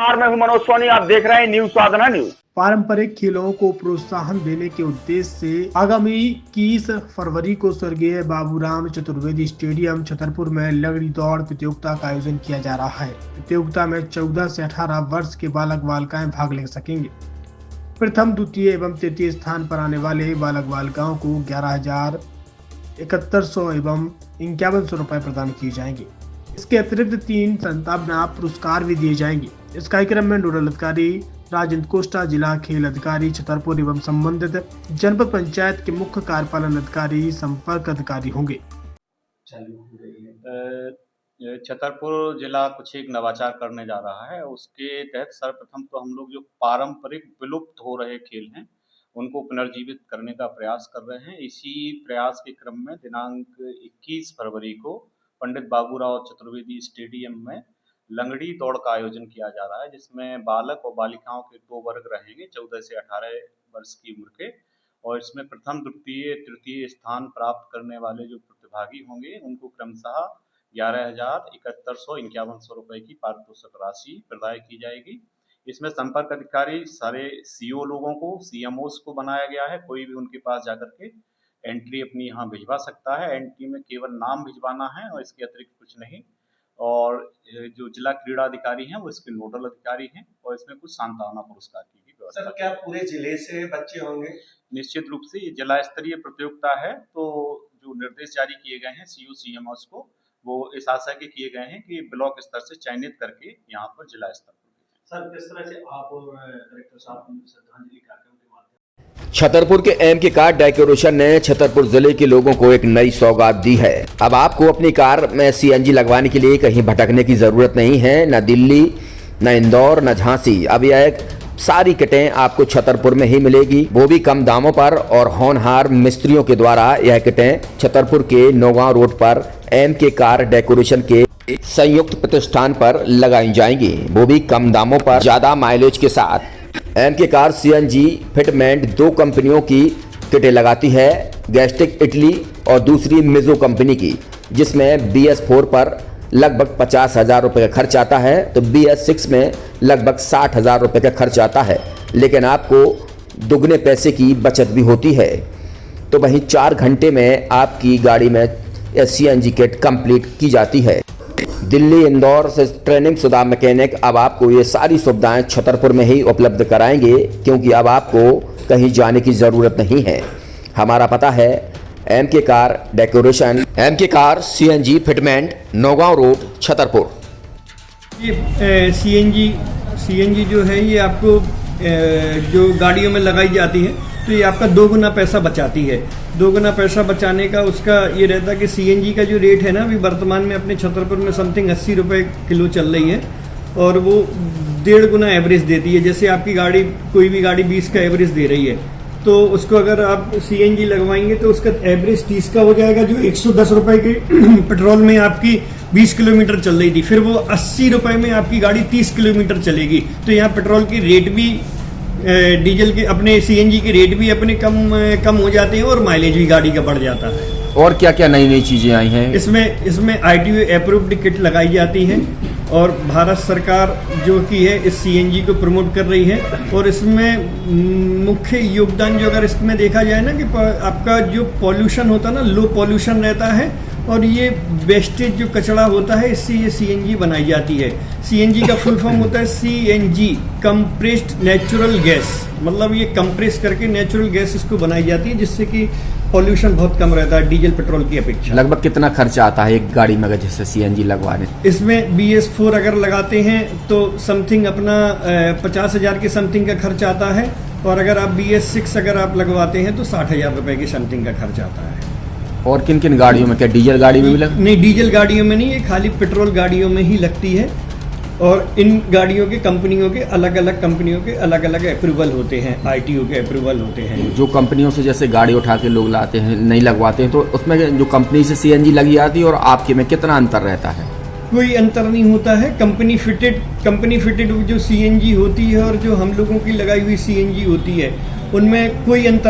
मैं हूं मनोज सोनी, आप देख रहे हैं न्यूज साधना न्यूज। पारंपरिक खेलों को प्रोत्साहन देने के उद्देश्य से आगामी 21 फरवरी को स्वर्गीय बाबूराम चतुर्वेदी स्टेडियम छतरपुर में लंगड़ी दौड़ प्रतियोगिता का आयोजन किया जा रहा है। प्रतियोगिता में 14 से 18 वर्ष के बालक बालिकाएं भाग ले सकेंगे। प्रथम, द्वितीय एवं तृतीय स्थान पर आने वाले बालक बालिकाओं को 11,7100 एवं 5100 रुपए प्रदान किए जाएंगे। इसके अतिरिक्त 3 संतावना पुरस्कार भी दिए जाएंगे। इस कार्यक्रम में नोडल अधिकारी राजेंद्र कोष्टा, जिला खेल अधिकारी छतरपुर एवं संबंधित जनपद पंचायत के मुख्य कार्यपालन अधिकारी, संपर्क अधिकारी होंगे। छतरपुर जिला कुछ एक नवाचार करने जा रहा है। उसके तहत सर्वप्रथम तो हम लोग जो पारंपरिक विलुप्त हो रहे खेल हैं उनको पुनर्जीवित करने का प्रयास कर रहे हैं। इसी प्रयास के क्रम में दिनांक 21 फरवरी को पंडित बाबूराव चतुर्वेदी स्टेडियम में लंगड़ी दौड़ का आयोजन किया जा रहा है, जिसमें बालक और बालिकाओं के 2 वर्ग रहेंगे, 14 से 18 वर्ष की उम्र के। और इसमें प्रथम, द्वितीय, तृतीय स्थान प्राप्त करने वाले जो प्रतिभागी होंगे उनको क्रमशः 11,7100 5100 रुपए की पारितोषिक राशि प्रदान की जाएगी। इसमें संपर्क अधिकारी सारे सीओ लोगों को, सीएमओस को बनाया गया है। कोई भी उनके पास जाकर के एंट्री अपनी यहाँ भिजवा सकता है। एंट्री में केवल नाम भिजवाना है और इसके अतिरिक्त कुछ नहीं। और जो जिला क्रीड़ा अधिकारी हैं वो इसके नोडल अधिकारी हैं और इसमें कुछ सांत्वना पुरस्कार की भी व्यवस्था। सर, क्या पूरे जिले से बच्चे होंगे? निश्चित रूप से ये जिला स्तरीय प्रतियोगिता है, तो जो निर्देश जारी किए गए हैं सीओ सीएमओस को, वो इस आशय के किए गए हैं कि ब्लॉक स्तर से चयनित करके यहाँ पर जिला स्तर पर। सर, किस तरह से आप कलेक्टर साहब श्रद्धांजलि कार्यक्रम के माध्यम छतरपुर के एम के कार डेकोरेशन ने छतरपुर जिले के लोगों को एक नई सौगात दी है। अब आपको अपनी कार में सीएनजी लगवाने के लिए कहीं भटकने की जरूरत नहीं है, न दिल्ली, न इंदौर, न झांसी। अब यह एक सारी किटें आपको छतरपुर में ही मिलेगी, वो भी कम दामों पर। और होनहार मिस्त्रियों के द्वारा यह किटें छतरपुर के नौगांव रोड पर एम के कार डेकोरेशन के संयुक्त प्रतिष्ठान पर लगाई जाएंगी, वो भी कम दामों पर, ज्यादा माइलेज के साथ। एम के कार सीएनजी फिटमेंट 2 कंपनियों की किटें लगाती है, गैस्टिक इटली और दूसरी मिजो कंपनी की, जिसमें BS4 पर लगभग 50,000 रुपये का खर्च आता है, तो BS6 में लगभग 60,000 रुपये का खर्च आता है। लेकिन आपको दुगने पैसे की बचत भी होती है। तो वहीं 4 घंटे में आपकी गाड़ी में सीएनजी किट कंप्लीट की जाती है। दिल्ली, इंदौर से ट्रेनिंग शुदा मैकेनिक अब आपको ये सारी सुविधाएं छतरपुर में ही उपलब्ध कराएंगे, क्योंकि अब आपको कहीं जाने की ज़रूरत नहीं है। हमारा पता है एम के कार डेकोरेशन, एम के car CNG fitment, Naugaon road, Chhatarpur. ये सीएनजी जो है ये आपको जो गाड़ियों में लगाई जाती है तो ये आपका 2 गुना पैसा बचाती है। 2 गुना पैसा बचाने का उसका ये रहता है कि सीएनजी का जो रेट है ना, अभी वर्तमान में अपने छतरपुर में समथिंग 80 रुपये किलो चल रही है और वो 1.5 गुना एवरेज देती है। जैसे आपकी गाड़ी, कोई भी गाड़ी 20 का एवरेज दे रही है, तो उसको अगर आप सीएनजी लगवाएंगे तो उसका एवरेज 30 का हो जाएगा। जो 110 रुपये के पेट्रोल में आपकी 20 किलोमीटर चल रही थी, फिर वो 80 रुपये में आपकी गाड़ी 30 किलोमीटर चलेगी। तो यहाँ पेट्रोल की रेट भी, डीजल के, अपने सीएनजी के रेट भी अपने कम हो जाते हैं और माइलेज भी गाड़ी का बढ़ जाता है। और क्या क्या नई नई चीजें आई हैं? इसमें ITO अप्रूव्ड किट लगाई जाती है और भारत सरकार जो कि है इस सीएनजी को प्रमोट कर रही है। और इसमें मुख्य योगदान जो अगर इसमें देखा जाए ना, कि आपका जो पॉल्यूशन होता है ना, लो पॉल्यूशन रहता है और ये वेस्टेज जो कचरा होता है, इससे ये सीएनजी बनाई जाती है। सीएनजी का फुल फॉर्म होता है CNG, कंप्रेस्ड नेचुरल गैस। मतलब ये कंप्रेस करके नेचुरल गैस इसको बनाई जाती है, जिससे कि पॉल्यूशन बहुत कम रहता है डीजल पेट्रोल की अपेक्षा। लगभग कितना खर्चा आता है एक गाड़ी में अगर जैसे सीएनजी लगवाने? इसमें BS4 अगर लगाते हैं तो समथिंग अपना 50,000 के समथिंग का खर्च आता है। और अगर आप BS6 अगर आप लगवाते हैं तो 60,000 रुपये की समथिंग का खर्च आता है। और किन किन गाड़ियों में? क्या डीजल गाड़ी में भी नहीं, डीजल गाड़ियों में नहीं, ये खाली पेट्रोल गाड़ियों में ही लगती है। और इन गाड़ियों के कंपनियों के अलग अलग अप्रूवल होते हैं, ITO के अप्रूवल होते हैं। जो कंपनियों से जैसे गाड़ी उठा के लोग लाते हैं, नहीं लगवाते हैं, तो उसमें जो कंपनी से सीएनजी लगी आती है और आपके में कितना अंतर रहता है? कोई अंतर नहीं होता है। कंपनी फिटेड जो सीएनजी होती है और जो हम लोगों की लगाई हुई सीएनजी होती है, उनमें कोई अंतर